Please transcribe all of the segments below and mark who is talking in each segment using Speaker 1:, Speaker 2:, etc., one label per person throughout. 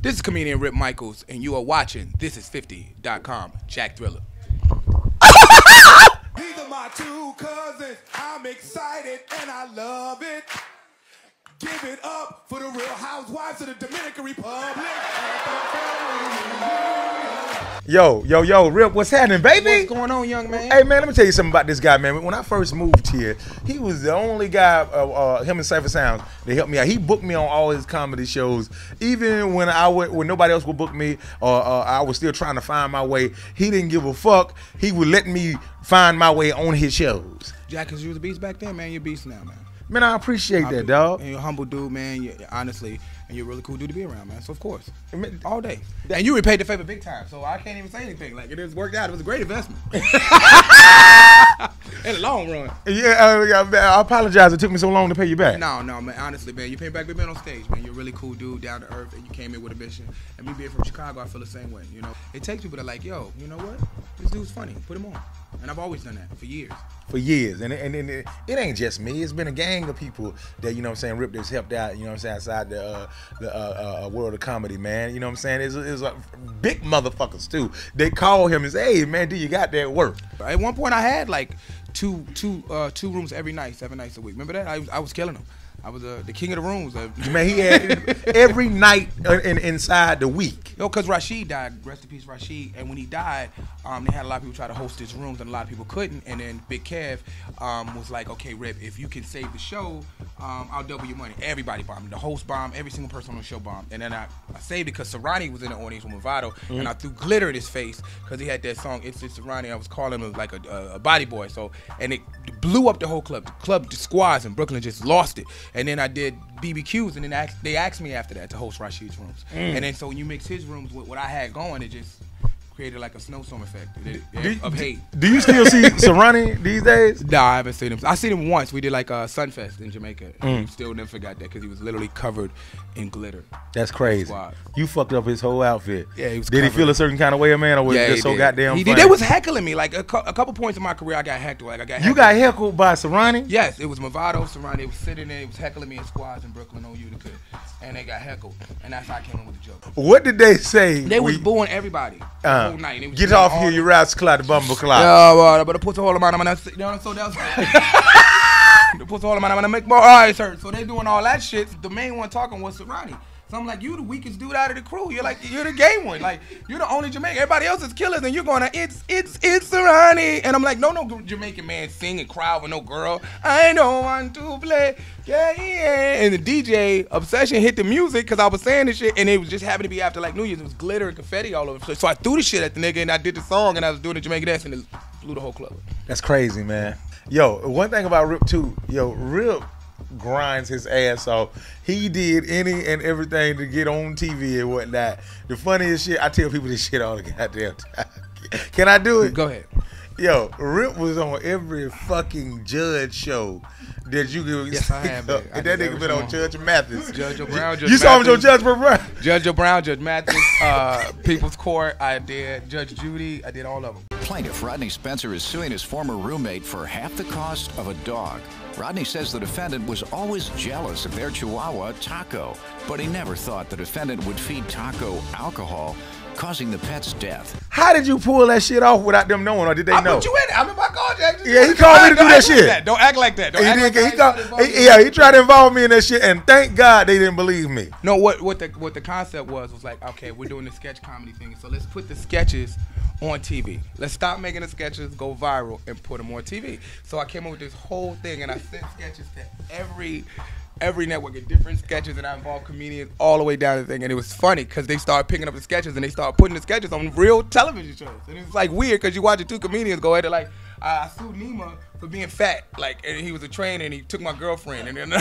Speaker 1: This is comedian Rip Micheals, and you are watching Thisis50.com Jack Thriller.
Speaker 2: These are my two cousins. I'm excited and I love it. Give it up for the Real Housewives of the Dominican Republic.
Speaker 3: Yo, Rip, what's happening, baby?
Speaker 1: What's going on, young man?
Speaker 3: Hey, man, let me tell you something about this guy, man. When I first moved here, he was the only guy, him and Cypher Sounds, that helped me out. He booked me on all his comedy shows. Even when when nobody else would book me, or I was still trying to find my way, he didn't give a fuck. He would let me find my way on his shows.
Speaker 1: Jack, because you was a beast back then, man. You're a beast now, man.
Speaker 3: Man, I appreciate that, dog.
Speaker 1: And you're a humble dude, man. Honestly, and you're a really cool dude to be around, man. So, of course, all day. And you repaid the favor big time, so I can't even say anything. Like, it just worked out. It was a great investment. In the long run.
Speaker 3: Yeah, I apologize. It took me so long to pay you back.
Speaker 1: No, man. Honestly, man, you paid back. We've been on stage, man. You're a really cool dude, down to earth, and you came in with a mission. And me being from Chicago, I feel the same way. You know, it takes people that are like, yo, you know what? This dude's funny. Put him on. And I've always done that for years.
Speaker 3: For years. And it ain't just me. It's been a gang of people that, you know what I'm saying, Rip that's helped out, you know what I'm saying, outside the world of comedy, man. You know what I'm saying? It's big motherfuckers, too. They call him and say, hey, man, do you got that work?
Speaker 1: At one point, I had like two rooms every night, 7 nights a week. Remember that? I was killing them. I was the king of the rooms.
Speaker 3: Man, he had every night inside the week.
Speaker 1: Yo, because Rashid died. Rest in peace, Rashid. And when he died, they had a lot of people try to host his rooms, and a lot of people couldn't. And then Big Kev was like, okay, Rip, if you can save the show, I'll double your money. Everybody bombed. The host bombed. Every single person on the show bombed. And then I saved it because Serani was in the audience with Movado, and I threw glitter in his face because he had that song, It's Serani. I was calling him like a body boy. So, and it blew up the whole club. The club, the squads in Brooklyn just lost it. And then I did BBQs, and then they asked me after that to host Rashid's rooms. And then so when you mix his rooms with what I had going, it just created like a snowstorm effect of hate.
Speaker 3: Do you still see Serani these days?
Speaker 1: Nah, I haven't seen him. I seen him once. We did like a Sunfest in Jamaica. And still never forgot that because he was literally covered in glitter.
Speaker 3: That's crazy. You fucked up his whole outfit.
Speaker 1: Yeah, he was.
Speaker 3: Did he feel a certain kind of way, man, or was it just so goddamn funny?
Speaker 1: They was heckling me. Like a couple points in my career, I got heckled. Like
Speaker 3: You got heckled by Serani?
Speaker 1: Yes, it was Movado, Serani. They was sitting there. It was heckling me in squads in Brooklyn on Utica, and they got heckled. And that's how I came in with the joke.
Speaker 3: What did they say?
Speaker 1: They was booing everybody the whole night.
Speaker 3: Get off here, you rascal, the bumble clock.
Speaker 1: Yeah, but put the whole amount of money. You know, so that's put the whole amount of money. Make more eyes hurt. So they doing all that shit. The main one talking was Serani. So I'm like, you the weakest dude out of the crew. You're the gay one. Like, you're the only Jamaican. Everybody else is killers, and you're going to, it's Serani. And I'm like, no Jamaican man sing and cry with no girl. I don't want to play. Yeah. And the DJ Obsession hit the music because I was saying this shit, and it was just happened to be after like New Year's. It was glitter and confetti all over the place. So I threw the shit at the nigga, and I did the song, and I was doing the Jamaican dance, and it blew the whole club.
Speaker 3: That's crazy, man. Yo, one thing about Rip too, Rip grinds his ass off. He did any and everything to get on TV and whatnot. The funniest shit, I tell people this shit all the goddamn time. Can I do it?
Speaker 1: Go ahead.
Speaker 3: Yo, Rip was on every fucking judge show that you could.
Speaker 1: Yes, I have.
Speaker 3: And that nigga been on Judge Mathis.
Speaker 1: Judge O'Brown, Judge
Speaker 3: You saw him on Judge Brown?
Speaker 1: Judge O'Brown, Judge Mathis, People's Court. I did Judge Judy. I did all of them.
Speaker 4: Plaintiff Rodney Spencer is suing his former roommate for half the cost of a dog. Rodney says the defendant was always jealous of their chihuahua, Taco, but he never thought the defendant would feed Taco alcohol, causing the pet's death.
Speaker 3: How did you pull that shit off without them knowing, or did they know?
Speaker 1: I put you in it. I remember I called you.
Speaker 3: Yeah, he called me to do that shit.
Speaker 1: Like don't act like that.
Speaker 3: He tried to involve me in that shit, and thank God they didn't believe me.
Speaker 1: No, what the concept was like, okay, we're doing the sketch comedy thing, so let's put the sketches on TV. Let's stop making the sketches go viral and put them on TV. So I came up with this whole thing, and I sent sketches to every network at different sketches, and I involved comedians all the way down the thing. And it was funny because they started picking up the sketches and they started putting the sketches on real television shows. And it was like weird because you watch the two comedians go ahead and like, I sued Nima for being fat, like, and he was a trainer and he took my girlfriend, and then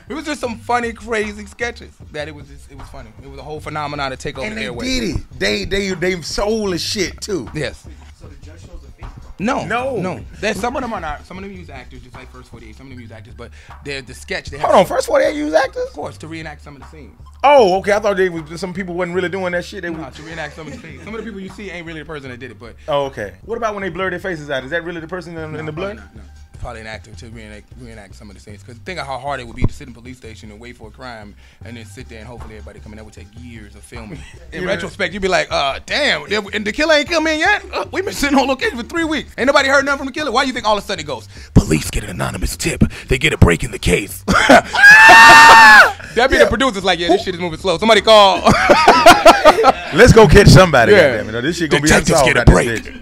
Speaker 1: it was just some funny, crazy sketches that it was funny. It was a whole phenomenon to take over the airways.
Speaker 3: And they did it. They sold the shit too.
Speaker 1: Yes.
Speaker 2: So the judge shows a face?
Speaker 1: No. There's some of them are not. Some of them use actors, just like First 48. Some of them use actors, but they're the sketch. They have
Speaker 3: Hold on, First 48 use actors?
Speaker 1: Of course, to reenact some of the scenes.
Speaker 3: Oh, okay. I thought some people wasn't really doing that shit.
Speaker 1: To reenact some of the scenes. Some of the people you see ain't really the person that did it, but.
Speaker 3: Oh, okay. What about when they blur their faces out? Is that really the person in the blood?
Speaker 1: No. Probably an actor to reenact some of the scenes. Because think of how hard it would be to sit in a police station and wait for a crime and then sit there and hopefully everybody come in. That would take years of filming. In retrospect, you'd be like, damn, and the killer ain't come in yet? We've been sitting on location for 3 weeks. Ain't nobody heard nothing from the killer. Why do you think all of a sudden it goes, police get an anonymous tip. They get a break in the case. That'd be the producers like, yeah, this shit is moving slow. Somebody call.
Speaker 3: Let's go catch somebody. Yeah. Goddamn it. This shit gonna be unsolved.
Speaker 1: Get a break.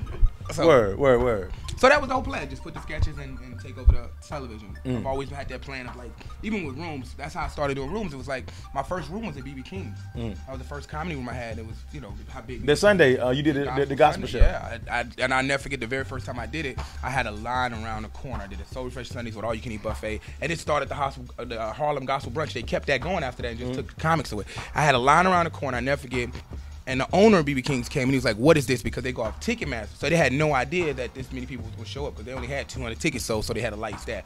Speaker 3: So, word.
Speaker 1: So that was the whole plan. Just put the sketches and take over the television. I've always had that plan of like, even with rooms, that's how I started doing rooms. It was like, my first room was at BB King's. That was the first comedy room I had. It was, you know, how big.
Speaker 3: The Sunday, you did the gospel show.
Speaker 1: Yeah, and I'll never forget the very first time I did it, I had a line around the corner. I did a Soul Refresh Sundays with all you can eat buffet. And it started the Harlem Gospel Brunch. They kept that going after that and just took the comics away. I had a line around the corner, I never forget. And the owner of BB King's came and he was like, what is this? Because they go off Ticketmaster. So they had no idea that this many people would show up because they only had 200 tickets sold, so they had a light staff.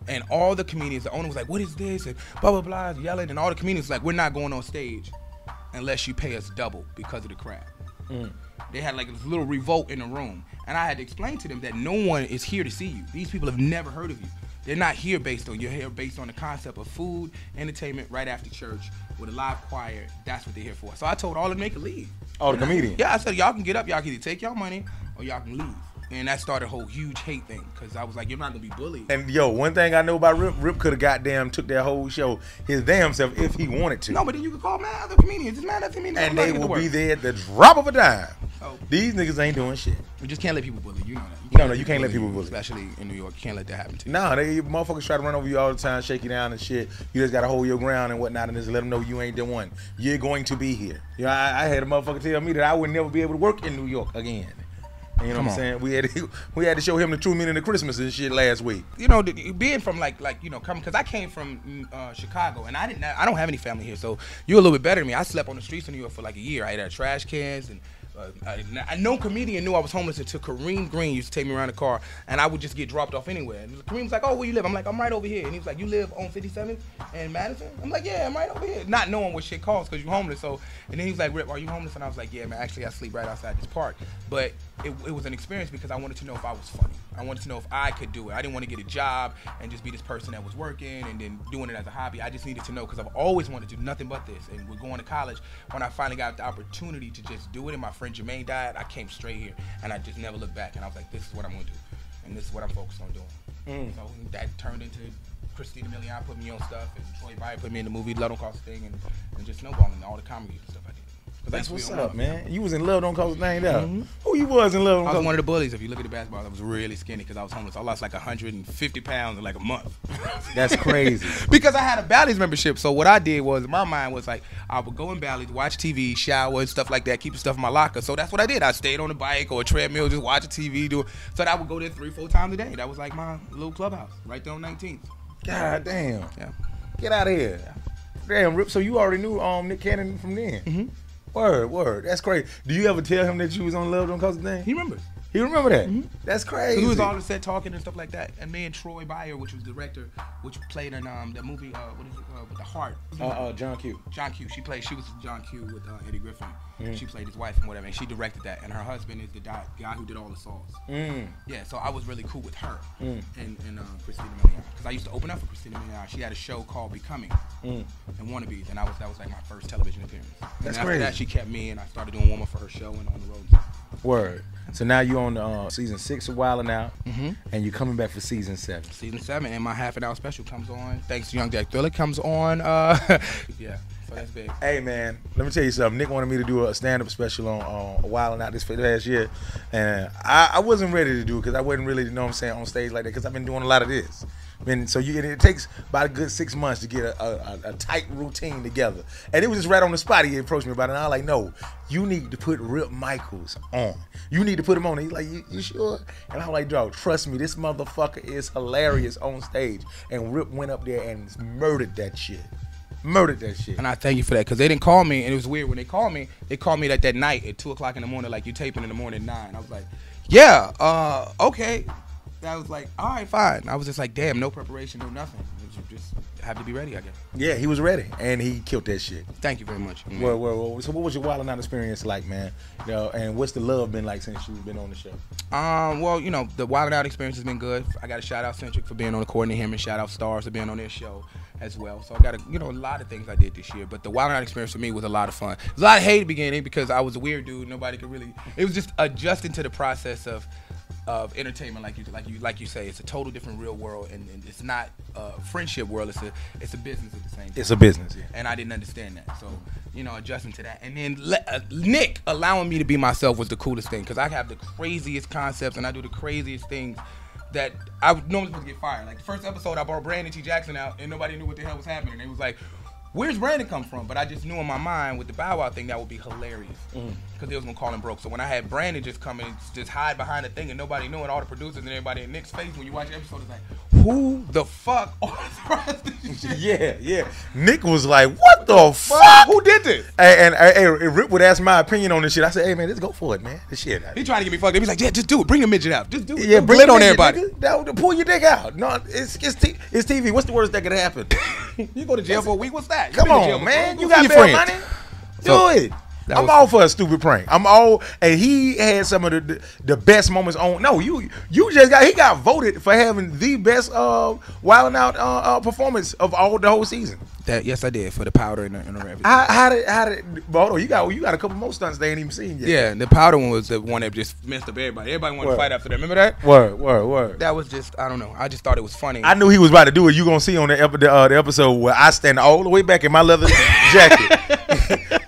Speaker 1: And all the comedians, the owner was like, what is this? And blah, blah, blah, yelling. And all the comedians like, we're not going on stage unless you pay us double because of the crowd. They had like this little revolt in the room. And I had to explain to them that no one is here to see you. These people have never heard of you. They're not here based on, you're here based on the concept of food, entertainment, right after church, with a live choir. That's what they're here for. So I told all of them they could leave.
Speaker 3: Oh, the comedian?
Speaker 1: Yeah, I said, y'all can get up, y'all can either take y'all money or y'all can leave. And that started a whole huge hate thing because I was like, you're not going to be bullied.
Speaker 3: And yo, one thing I know about Rip could have goddamn took that whole show his damn self if he wanted to.
Speaker 1: No, but then you could call mad other comedians. Just mad other comedians.
Speaker 3: And they will be there at the drop of a dime.
Speaker 1: Oh.
Speaker 3: These niggas ain't doing shit.
Speaker 1: We just can't let people bully. You know that.
Speaker 3: You can't let people bully.
Speaker 1: Especially in New York. You can't let that happen to you.
Speaker 3: Nah, they motherfuckers try to run over you all the time, shake you down and shit. You just got to hold your ground and whatnot and just let them know you ain't the one. You're going to be here. You know, I had a motherfucker tell me that I would never be able to work in New York again. You know what I'm saying? We had to show him the true meaning of Christmas and shit last week.
Speaker 1: You know, being from like you know, coming because I came from Chicago and I don't have any family here, so you're a little bit better than me. I slept on the streets of New York for like a year. I ate out of trash cans and. No comedian knew I was homeless until Kareem Green used to take me around the car, and I would just get dropped off anywhere. And Kareem was like, "Oh, where you live?" I'm like, "I'm right over here." And he was like, "You live on 57th and Madison?" I'm like, "Yeah, I'm right over here." Not knowing what shit costs because you're homeless. So, and then he was like, "Rip, are you homeless?" And I was like, "Yeah, man. Actually, I sleep right outside this park." But it was an experience because I wanted to know if I was funny. I wanted to know if I could do it. I didn't want to get a job and just be this person that was working and then doing it as a hobby. I just needed to know because I've always wanted to do nothing but this. And we're going to college. When I finally got the opportunity to just do it, and my friend Jermaine died, I came straight here and I just never looked back. And I was like, this is what I'm going to do. And this is what I'm focused on doing. So that turned into Christina Milian put me on stuff and Troy Byer put me in the movie Love Don't Cost a Thing and just snowballing all the comedy and stuff I did.
Speaker 3: That's what's up, man. You was in Love Don't Cost a Thing, though. Who you was in Love Don't Cost?
Speaker 1: I was one of the bullies. If you look at the basketball, I was really skinny because I was homeless. I lost like 150 pounds in like a month.
Speaker 3: That's crazy.
Speaker 1: Because I had a Bally's membership. So what I did was, my mind was like, I would go in Bally's, watch TV, shower and stuff like that, keep the stuff in my locker. So that's what I did. I stayed on a bike or a treadmill, just watching TV. So I would go there 3-4 times a day. That was like my little clubhouse right there on 19th.
Speaker 3: God damn.
Speaker 1: Yeah.
Speaker 3: Get out of here. Yeah. Damn, Rip. So you already knew Nick Cannon from then? Word. That's crazy. Do you ever tell him that you was on Love Don't Cost a Thing?
Speaker 1: He remembers.
Speaker 3: He remember that? That's crazy.
Speaker 1: He was on the set talking and stuff like that. And me and Troy Byer, which was the director, which played in the movie, what is it, with the heart?
Speaker 3: John Q.
Speaker 1: John Q. She was John Q with Eddie Griffin. She played his wife and whatever, and she directed that. And her husband is the guy who did all the songs. Yeah, so I was really cool with her and Christina Milian. Because I used to open up for Christina Milian. She had a show called Becoming and Wannabes, and that was like my first television appearance.
Speaker 3: That's
Speaker 1: and
Speaker 3: crazy.
Speaker 1: After that, she kept me, and I started doing warm-up for her show and on the road.
Speaker 3: Word. So now you're on season 6 of Wildin' Out, and you're coming back for season 7.
Speaker 1: Season 7, and my half-an-hour special comes on. Thanks to Young Jack Thriller comes on. Yeah, so that's big.
Speaker 3: Hey man, let me tell you something. Nick wanted me to do a stand-up special on Wildin' Out this last year, and I wasn't ready to do it because I wasn't really, you know what I'm saying, on stage like that because I've been doing a lot of this. And so it takes about a good 6 months to get a tight routine together. And it was just right on the spot. He approached me about it, and I was like, no, you need to put Rip Micheals on. You need to put him on. And he's like, you sure? And I was like, dog, trust me, this motherfucker is hilarious on stage. And Rip went up there and murdered that shit. And
Speaker 1: I thank you for that because they didn't call me, and it was weird when they called me that night at 2 o'clock in the morning, like you taping in the morning at 9. I was like, yeah, okay. I was like, all right, fine. I was just like, damn, no preparation, no nothing. Just have to be ready, I guess.
Speaker 3: Yeah, he was ready, and he killed that shit.
Speaker 1: Thank you very much.
Speaker 3: Well, so what was your Wild 'N Out experience like, man? You know, and what's the love been like since you've been on the show?
Speaker 1: Well, you know, the Wild 'N Out experience has been good. I got to shout out Centric for being on the coordinator, him, and shout out Stars for being on their show as well. So I got a lot of things I did this year, but the Wild 'N Out experience for me was a lot of fun. There was a lot of hate at the beginning because I was a weird dude. Nobody could really. It was just adjusting to the process of entertainment, like you say. It's a total different real world, and it's not a friendship world. It's a business at the same time.
Speaker 3: It's a business, yeah.
Speaker 1: And I didn't understand that, so you know, adjusting to that, and then Nick allowing me to be myself was the coolest thing, because I have the craziest concepts and I do the craziest things that I would normally supposed to get fired. Like the first episode, I brought Brandon T. Jackson out, and nobody knew what the hell was happening. They was like, where's Brandon come from? But I just knew in my mind with the Bow Wow thing that would be hilarious, because they was gonna call him broke. So when I had Brandon just come and just hide behind the thing and nobody knew, and all the producers and everybody in Nick's face when you watch the episode is like, who the fuck authorized this shit?
Speaker 3: Yeah. Nick was like, what the fuck?
Speaker 1: Who did this?
Speaker 3: And Rip would ask my opinion on this shit. I said, hey man, let's go for it, man. This shit.
Speaker 1: He trying to get me fucked up. He's like, yeah, just do it. Bring the midget out. Just do it.
Speaker 3: Yeah,
Speaker 1: bring it on everybody.
Speaker 3: Pull your dick out. No, it's TV. What's the worst that could happen?
Speaker 1: You go to jail for a week. What's that?
Speaker 3: Come on, man. You got
Speaker 1: your
Speaker 3: bail
Speaker 1: friends.
Speaker 3: money. Do it. I'm all for a stupid prank. And he had some of the best moments on. No, he got voted for having the best Wild 'N Out performance of the whole season.
Speaker 1: Yes, I did, for the powder and everything.
Speaker 3: How did hold on, you got a couple more stunts they ain't even seen yet.
Speaker 1: Yeah, the powder one was the one that just messed up everybody. Everybody wanted to fight after that. Remember that?
Speaker 3: Word.
Speaker 1: That was just, I don't know. I just thought it was funny.
Speaker 3: I knew he was about to do it. You gonna see on the episode where I stand all the way back in my leather jacket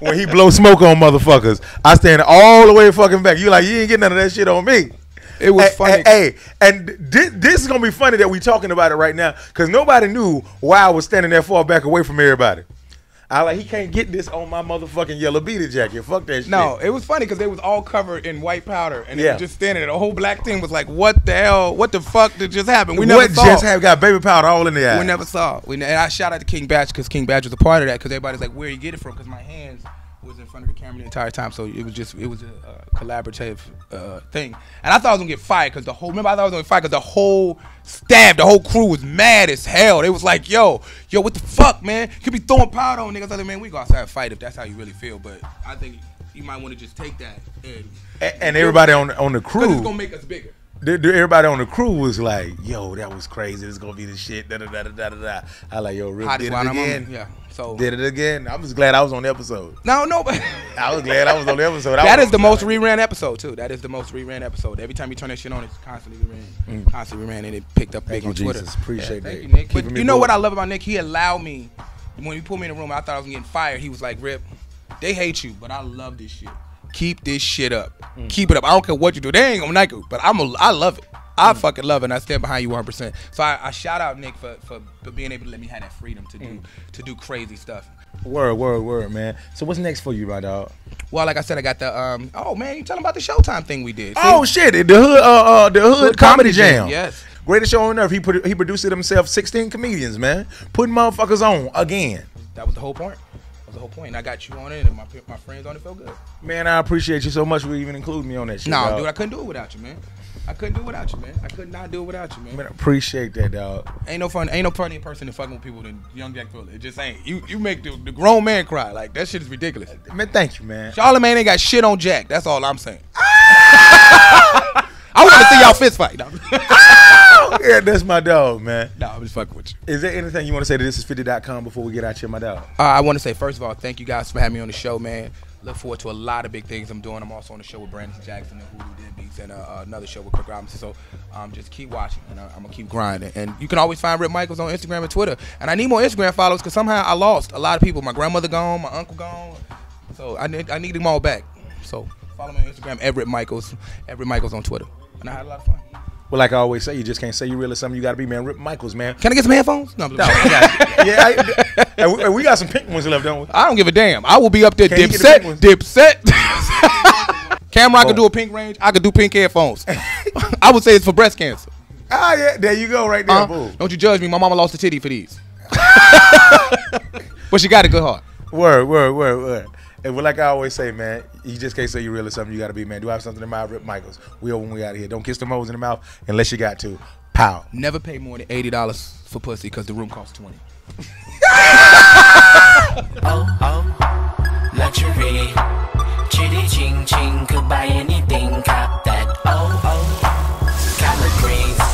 Speaker 3: when he blow smoke on motherfuckers. I stand all the way fucking back. You like, you ain't getting none of that shit on me.
Speaker 1: It was funny.
Speaker 3: And this is gonna be funny that we talking about it right now, because nobody knew why I was standing that far back away from everybody. He can't get this on my motherfucking yellow beater jacket. Fuck that shit.
Speaker 1: No, it was funny because they was all covered in white powder, and they were just standing there. The whole black team was like, "What the hell? What the fuck did just happen?" We never saw.
Speaker 3: What just got baby powder all in the eye?
Speaker 1: We never saw. And I shout out to King Batch, because King Batch was a part of that, because everybody's like, "Where you get it from?" Because my hands was in front of the camera the entire time, so it was a collaborative thing. And I thought I was gonna get fired because I thought I was gonna get fired because the whole staff, the whole crew was mad as hell. They was like, yo, what the fuck, man? You could be throwing powder on niggas. I was like, man, we go outside and fight if that's how you really feel. But I think you might want to just take that
Speaker 3: and everybody on the crew,
Speaker 1: because it's gonna make us bigger.
Speaker 3: Everybody on the crew was like, yo, that was crazy. It's gonna be the shit. Da da da da da da. I like, yo, Rip did it again.
Speaker 1: Yeah. So
Speaker 3: did it again. I was glad I was on the episode.
Speaker 1: No, but
Speaker 3: I was glad I was on the episode.
Speaker 1: That is the most reran episode too. That is the most reran episode. Every time you turn that shit on, it's constantly reran. Constantly reran, and it picked up big on Twitter.
Speaker 3: Jesus. Appreciate that.
Speaker 1: Thank you, Nick. But you know what I love about Nick? He allowed me, when he put me in the room, I thought I was getting fired. He was like, Rip, they hate you, but I love this shit. Keep this shit up. Keep it up. I don't care what you do. They ain't gonna like it, but I love it. I fucking love it, and I stand behind you 100%. So I shout out Nick for being able to let me have that freedom to do crazy stuff.
Speaker 3: Word, man. So what's next for you, my dog?
Speaker 1: Well, like I said, I got the oh man, you tell them about the Showtime thing we did. See?
Speaker 3: Oh shit, the Hood Comedy Jam.
Speaker 1: Yes.
Speaker 3: Greatest show on earth. He produced it himself. 16 comedians, man, putting motherfuckers on again.
Speaker 1: That was the whole point. The whole point. And I got you on it, and my friends on it felt good.
Speaker 3: Man, I appreciate you so much for even including me on that shit.
Speaker 1: No,
Speaker 3: dog.
Speaker 1: dude, I couldn't do it without you, man. I couldn't do it without you, man. I could not do it without you, man.
Speaker 3: Man, I appreciate that, dog.
Speaker 1: Ain't no funny person to fucking with people than Young Jack Thriller. It just ain't. You make the grown man cry. Like, that shit is ridiculous.
Speaker 3: Man, thank you, man.
Speaker 1: Charlamagne ain't got shit on Jack. That's all I'm saying. I want to see y'all fist fight.
Speaker 3: Yeah, that's my dog, man.
Speaker 1: No, I'm just fucking with you.
Speaker 3: Is there anything you want to say to Thisis50.com before we get out here, my dog?
Speaker 1: I want to say, first of all, thank you guys for having me on the show, man. Look forward to a lot of big things I'm doing. I'm also on the show with Brandon Jackson and Hulu Deadbeats, and another show with Kirk Robinson. So just keep watching, and I'm going to keep grinding. And you can always find Rip Micheals on Instagram and Twitter. And I need more Instagram followers because somehow I lost a lot of people. My grandmother gone, my uncle gone. So I need them all back. So follow me on Instagram, Rip Micheals on Twitter. And I had a lot of fun.
Speaker 3: Well, like I always say, you just can't say you really something. You got to be, man. Rip Micheals, man.
Speaker 1: Can I get some headphones? No,
Speaker 3: and we got some pink ones left, don't we?
Speaker 1: I don't give a damn. I will be up there, Dipset. Camera, I can do a pink range. I can do pink headphones. I would say it's for breast cancer.
Speaker 3: Ah, yeah. There you go, right there. Boom.
Speaker 1: Don't you judge me. My mama lost a titty for these. But she got a good heart.
Speaker 3: Word. And like I always say, man, you just can't say you're real or something. You got to be, man. Do I have something in mind? Rip Micheals. We over when we out of here. Don't kiss them hoes in the mouth unless you got to. Pow.
Speaker 1: Never pay more than $80 for pussy because the room costs $20.
Speaker 5: Luxury. Chitty ching ching, could buy anything, cop that. Collard greens.